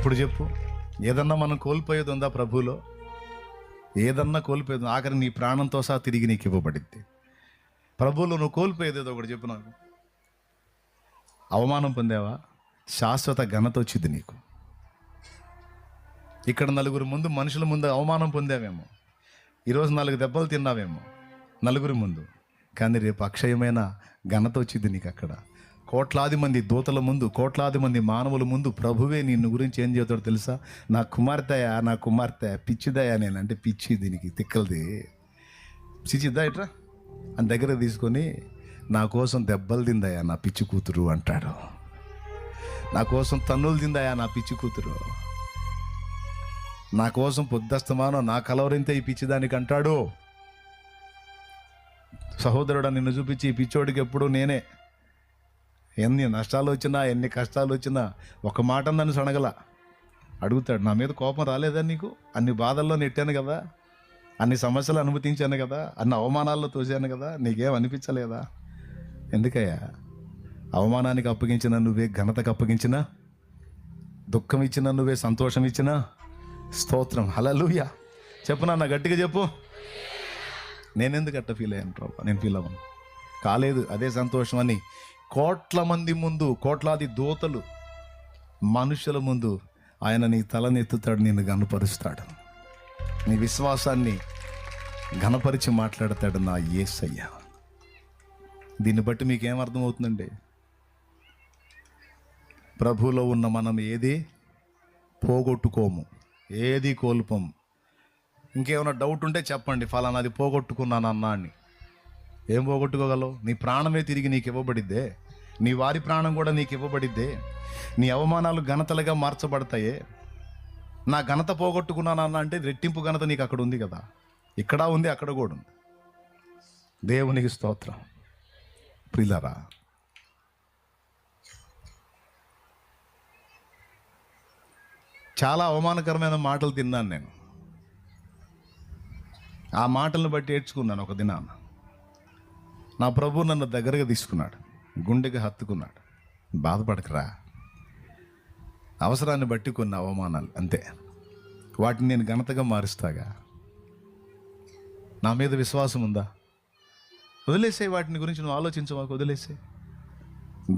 ఇప్పుడు చెప్పు, ఏదన్నా మనం కోల్పోయేది ఉందా ప్రభువులో? ఏదన్నా కోల్పోయేది, ఆఖరి నీ ప్రాణంతో సహా తిరిగి నీకు ఇవ్వబడింది. ప్రభువులో నువ్వు కోల్పోయేది ఏదో ఒకటి చెప్పు నాకు. అవమానం పొందావా? శాశ్వత ఘనత వచ్చింది నీకు. ఇక్కడ నలుగురు ముందు, మనుషుల ముందు అవమానం పొందావేమో, ఈరోజు 4 దెబ్బలు తిన్నావేమో నలుగురి ముందు, కానీ రేపు అక్షయమైన ఘనత వచ్చింది నీకు. అక్కడ కోట్లాది మంది దూతల ముందు, కోట్లాది మంది మానవుల ముందు ప్రభువే నిన్ను గురించి ఏం చేస్తాడో తెలుసా? నా కుమార్తెయా, నా కుమార్తె పిచ్చిదయా, నేనంటే పిచ్చి, దీనికి తిక్కలది, పిచ్చిద్దా ఇట్రా అని దగ్గర తీసుకొని, నా కోసం దెబ్బలు తిందయా నా పిచ్చి కూతురు అంటాడు. నా కోసం తన్నులు తిందయా నా పిచ్చి కూతురు, నా కోసం పొద్దస్తమానం నా కలవరింతే ఈ పిచ్చిదానికి అంటాడు. సహోదరుడా, నిన్ను చూపించి ఈ పిచ్చోడికి ఎప్పుడు నేనే, ఎన్ని నష్టాలు వచ్చినా ఎన్ని కష్టాలు వచ్చినా ఒక మాట నన్ను సనగల అడుగుతాడు. నా మీద కోపం రాలేదా నీకు? అన్ని బాధల్లో నెట్టాను కదా, అన్ని సమస్యలు అనుమతించాను కదా, అన్ని అవమానాల్లో తోసాను కదా, నీకేం అనిపించలేదా? ఎందుకయ్యా? అవమానానికి అప్పగించిన నువ్వే ఘనతకు అప్పగించినా, దుఃఖం ఇచ్చిన నువ్వే సంతోషం ఇచ్చినా, స్తోత్రం, హల్లెలూయా. చెప్పు నాన్న, గట్టిగా చెప్పు. నేనెందుకు అట్ట ఫీల్ అయ్యాను ప్రభా? నేను ఫీల్ అవ్వను, కాలేదు, అదే సంతోషం అని కోట్ల మంది ముందు, కోట్లాది దూతలు మనుషుల ముందు ఆయన నీ తలనెత్తుతాడు, నిన్ను ఘనపరుస్తాడు, నీ విశ్వాసాన్ని ఘనపరిచి మాట్లాడతాడు నా యేసయ్య. దీన్ని బట్టి మీకేం అర్థమవుతుందండి? ప్రభువులో ఉన్న మనం ఏది పోగొట్టుకోము, ఏది కోల్పోము. ఇంకేమైనా డౌట్ ఉంటే చెప్పండి, ఫలానాది పోగొట్టుకున్నానన్నా అని. ఏం పోగొట్టుకోగలవు? నీ ప్రాణమే తిరిగి నీకు ఇవ్వబడిద్దే, నీ వారి ప్రాణం కూడా నీకు ఇవ్వబడిద్దే. నీ అవమానాలు ఘనతలుగా మార్చబడతాయే. నా ఘనత పోగొట్టుకున్నానన్నా అంటే రెట్టింపు ఘనత నీకు అక్కడ ఉంది కదా, ఇక్కడ ఉంది, అక్కడ కూడా ఉంది. దేవునికి స్తోత్రం. ప్రియులారా, చాలా అవమానకరమైన మాటలు తిన్నాను నేను. ఆ మాటలను బట్టి ఏడ్చుకున్నాను. ఒక దినాన నా ప్రభు నన్ను దగ్గరగా తీసుకున్నాడు, గుండెకి హత్తుకున్నాడు. బాధపడకరా, అవసరాన్ని బట్టి కొన్ని అవమానాలు అంతే, వాటిని నేను ఘనతగా మారుస్తాగా. నా మీద విశ్వాసం ఉందా? వదిలేసే, వాటిని గురించి నువ్వు ఆలోచించవాకు, వదిలేసే.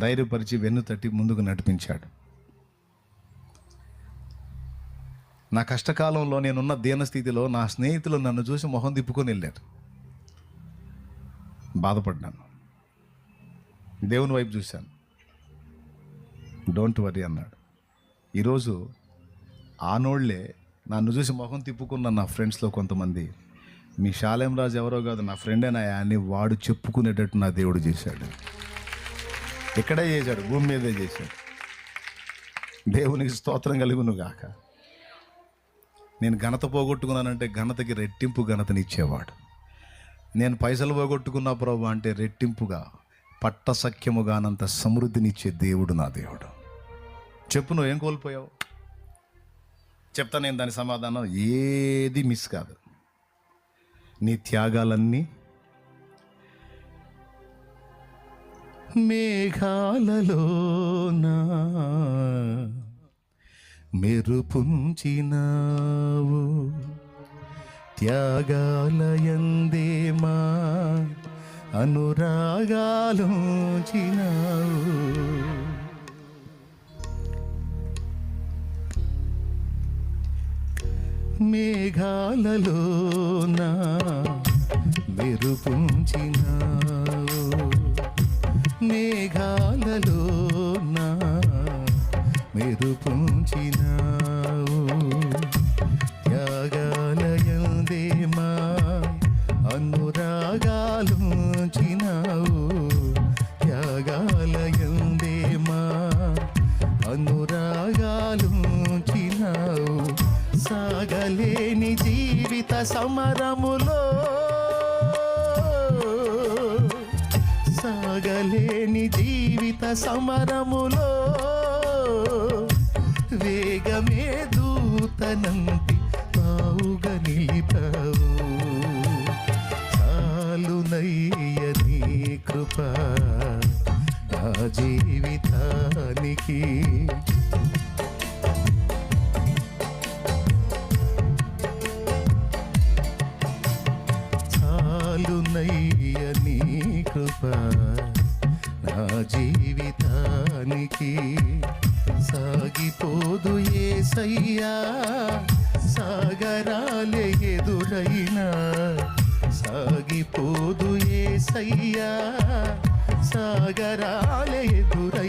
ధైర్యపరిచి వెన్ను తట్టి ముందుకు నడిపించాడు. నా కష్టకాలంలో, నేనున్న దీనస్థితిలో నా స్నేహితులు నన్ను చూసి మొహం తిప్పుకొని వెళ్ళారు. బాధపడ్డాను, దేవుని వైపు చూశాను. డోంట్ వరీ అన్నాడు. ఈరోజు ఆనోళ్లే నన్ను చూసి మొహం తిప్పుకున్న నా ఫ్రెండ్స్లో కొంతమంది, మీ శాలేం రాజు ఎవరో కాదు, నా ఫ్రెండేనాయా అని వాడు చెప్పుకునేటట్టు నా దేవుడు చేశాడు. ఇక్కడే చేశాడు, భూమి మీదే చేశాడు. దేవునికి స్తోత్రం కలుగును గాక. నేను ఘనత పోగొట్టుకున్నానంటే ఘనతకి రెట్టింపు ఘనతనిచ్చేవాడు. నేను పైసలు పోగొట్టుకున్నా ప్రభు అంటే రెట్టింపుగా, పట్టసఖ్యముగానంత సమృద్ధినిచ్చే దేవుడు నా దేవుడు. చెప్పు, నువ్వు ఏం కోల్పోయావు? చెప్తా నేను దాని సమాధానం. ఏది మిస్ కాదు. నీ త్యాగాలన్నీ మేఘాలలోనా మెరుపుంచినావు, త్యాగాలయందేమా అనురాగాలుంచినావు. మేఘాలలోనా మెరుపుంచినావు, మేఘాలలోనా మెరుపుంచినావు, త్యాగాలయందేమా అనురాగాలుంచినావు, త్యాగాలయందేమా అనురాగాలుంచినావు. సాగలేని జీవిత సమరములో, సాగలేని జీవిత సమరములో వేగమే దూతనంటి తావుగా నిలిపావు. చాలునయ్య నీ కృప నా జీవితానికి, చాలునయ్య నీ కృప నా జీవితానికి. సాగిపోదు యేసయ్యా సాగరాలే ఎదురైనా, సాగిపోదు యేసయ్యా సాగరాలే ఎదురైనా.